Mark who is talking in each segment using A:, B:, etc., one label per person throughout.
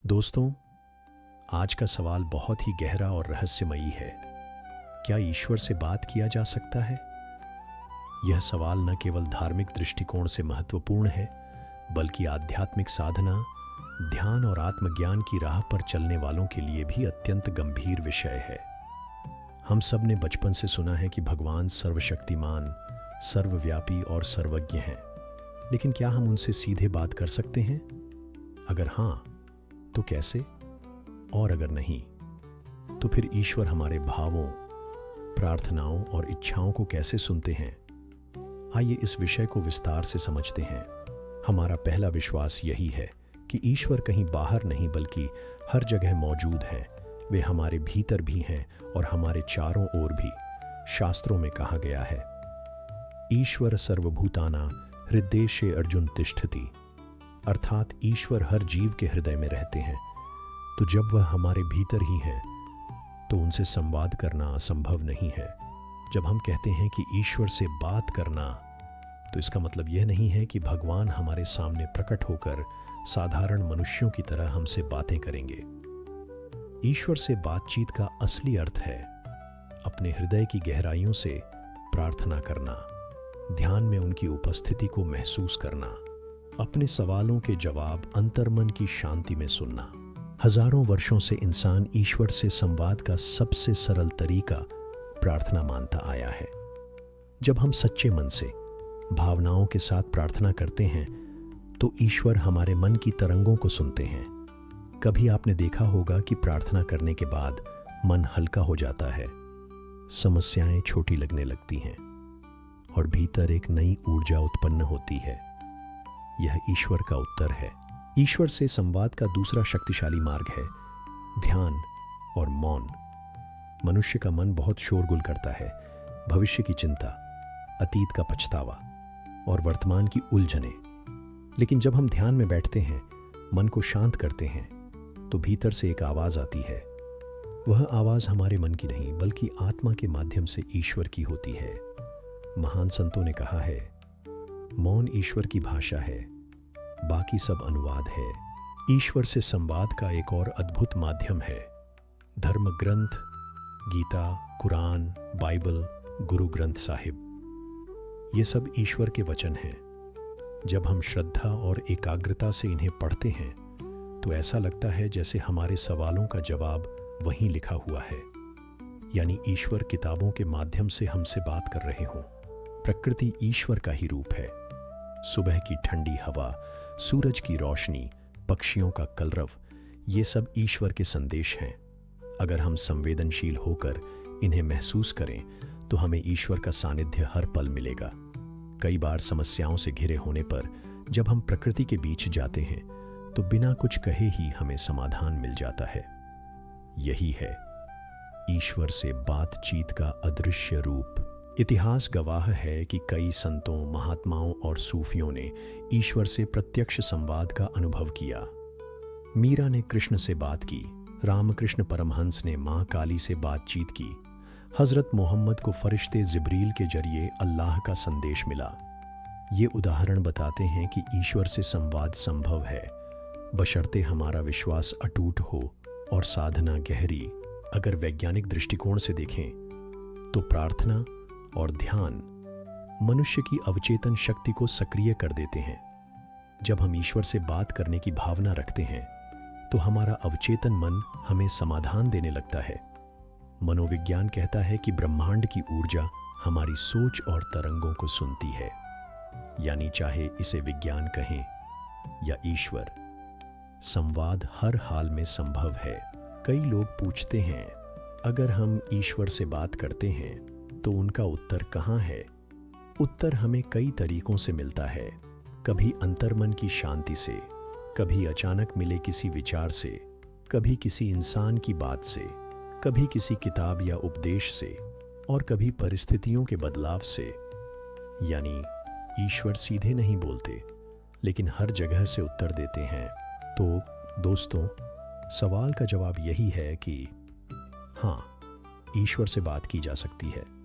A: दोस्तों, आज का सवाल बहुत ही गहरा और रहस्यमयी है। क्या ईश्वर से बात किया जा सकता है? यह सवाल न केवल धार्मिक दृष्टिकोण से महत्वपूर्ण है, बल्कि आध्यात्मिक साधना, ध्यान और आत्मज्ञान की राह पर चलने वालों के लिए भी अत्यंत गंभीर विषय है। हम सब ने बचपन से सुना है कि भगवान सर्वशक्तिमान, सर्वव्यापी और सर्वज्ञ हैं। लेकिन क्या हम उनसे सीधे बात कर सकते हैं? अगर हाँ, तो कैसे? और अगर नहीं, तो फिर ईश्वर हमारे भावों, प्रार्थनाओं और इच्छाओं को कैसे सुनते हैं? आइए इस विषय को विस्तार से समझते हैं। हमारा पहला विश्वास यही है कि ईश्वर कहीं बाहर नहीं बल्कि हर जगह मौजूद हैं। वे हमारे भीतर भी हैं और हमारे चारों ओर भी। शास्त्रों में कहा गया है, ईश्वर सर्वभूताना हृदयेशे अर्जुन तिष्ठति, अर्थात ईश्वर हर जीव के हृदय में रहते हैं। तो जब वह हमारे भीतर ही हैं, तो उनसे संवाद करना असंभव नहीं है। जब हम कहते हैं कि ईश्वर से बात करना, तो इसका मतलब यह नहीं है कि भगवान हमारे सामने प्रकट होकर साधारण मनुष्यों की तरह हमसे बातें करेंगे। ईश्वर से बातचीत का असली अर्थ है अपने हृदय की गहराइयों से प्रार्थना करना, ध्यान में उनकी उपस्थिति को महसूस करना, अपने सवालों के जवाब अंतर्मन की शांति में सुनना। हजारों वर्षों से इंसान ईश्वर से संवाद का सबसे सरल तरीका प्रार्थना मानता आया है। जब हम सच्चे मन से, भावनाओं के साथ प्रार्थना करते हैं, तो ईश्वर हमारे मन की तरंगों को सुनते हैं। कभी आपने देखा होगा कि प्रार्थना करने के बाद मन हल्का हो जाता है, समस्याएं छोटी लगने लगती हैं और भीतर एक नई ऊर्जा उत्पन्न होती है। यह ईश्वर का उत्तर है। ईश्वर से संवाद का दूसरा शक्तिशाली मार्ग है ध्यान और मौन। मनुष्य का मन बहुत शोरगुल करता है, भविष्य की चिंता, अतीत का पछतावा और वर्तमान की उलझनें। लेकिन जब हम ध्यान में बैठते हैं, मन को शांत करते हैं, तो भीतर से एक आवाज आती है। वह आवाज हमारे मन की नहीं बल्कि आत्मा के माध्यम से ईश्वर की होती है। महान संतों ने कहा है, मौन ईश्वर की भाषा है, बाकी सब अनुवाद है। ईश्वर से संवाद का एक और अद्भुत माध्यम है धर्म ग्रंथ, गीता, कुरान, बाइबल, गुरु ग्रंथ साहिब। ये सब ईश्वर के वचन हैं। जब हम श्रद्धा और एकाग्रता से इन्हें पढ़ते हैं, तो ऐसा लगता है जैसे हमारे सवालों का जवाब वहीं लिखा हुआ है, यानी ईश्वर किताबों के माध्यम से हमसे बात कर रहे हों। प्रकृति ईश्वर का ही रूप है। सुबह की ठंडी हवा, सूरज की रोशनी, पक्षियों का कलरव, ये सब ईश्वर के संदेश हैं। अगर हम संवेदनशील होकर इन्हें महसूस करें, तो हमें ईश्वर का सानिध्य हर पल मिलेगा। कई बार समस्याओं से घिरे होने पर जब हम प्रकृति के बीच जाते हैं, तो बिना कुछ कहे ही हमें समाधान मिल जाता है। यही है ईश्वर से बातचीत का अदृश्य रूप। इतिहास गवाह है कि कई संतों, महात्माओं और सूफियों ने ईश्वर से प्रत्यक्ष संवाद का अनुभव किया। मीरा ने कृष्ण से बात की, रामकृष्ण परमहंस ने मां काली से बातचीत की, हजरत मोहम्मद को फरिश्ते जिब्रील के जरिए अल्लाह का संदेश मिला। ये उदाहरण बताते हैं कि ईश्वर से संवाद संभव है, बशर्ते हमारा विश्वास अटूट हो और साधना गहरी। अगर वैज्ञानिक दृष्टिकोण से देखें, तो प्रार्थना और ध्यान मनुष्य की अवचेतन शक्ति को सक्रिय कर देते हैं। जब हम ईश्वर से बात करने की भावना रखते हैं, तो हमारा अवचेतन मन हमें समाधान देने लगता है। मनोविज्ञान कहता है कि ब्रह्मांड की ऊर्जा हमारी सोच और तरंगों को सुनती है, यानी चाहे इसे विज्ञान कहें या ईश्वर, संवाद हर हाल में संभव है। कई लोग पूछते हैं, अगर हम ईश्वर से बात करते हैं, तो उनका उत्तर कहाँ है? उत्तर हमें कई तरीकों से मिलता है। कभी अंतर्मन की शांति से, कभी अचानक मिले किसी विचार से, कभी किसी इंसान की बात से, कभी किसी किताब या उपदेश से, और कभी परिस्थितियों के बदलाव से। यानी ईश्वर सीधे नहीं बोलते, लेकिन हर जगह से उत्तर देते हैं। तो दोस्तों, सवाल का जवाब यही है कि हाँ, ईश्वर से बात की जा सकती है,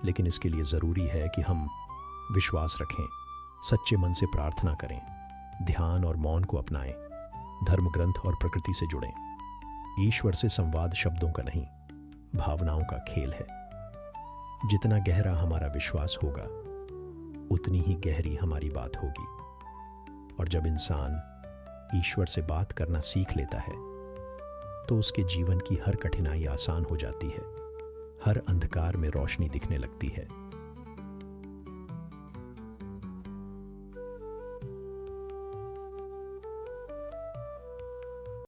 A: लेकिन इसके लिए ज़रूरी है कि हम विश्वास रखें, सच्चे मन से प्रार्थना करें, ध्यान और मौन को अपनाएं धर्म ग्रंथ और प्रकृति से जुड़ें। ईश्वर से संवाद शब्दों का नहीं, भावनाओं का खेल है। जितना गहरा हमारा विश्वास होगा, उतनी ही गहरी हमारी बात होगी। और जब इंसान ईश्वर से बात करना सीख लेता है, तो उसके जीवन की हर कठिनाई आसान हो जाती है, हर अंधकार में रोशनी दिखने लगती है।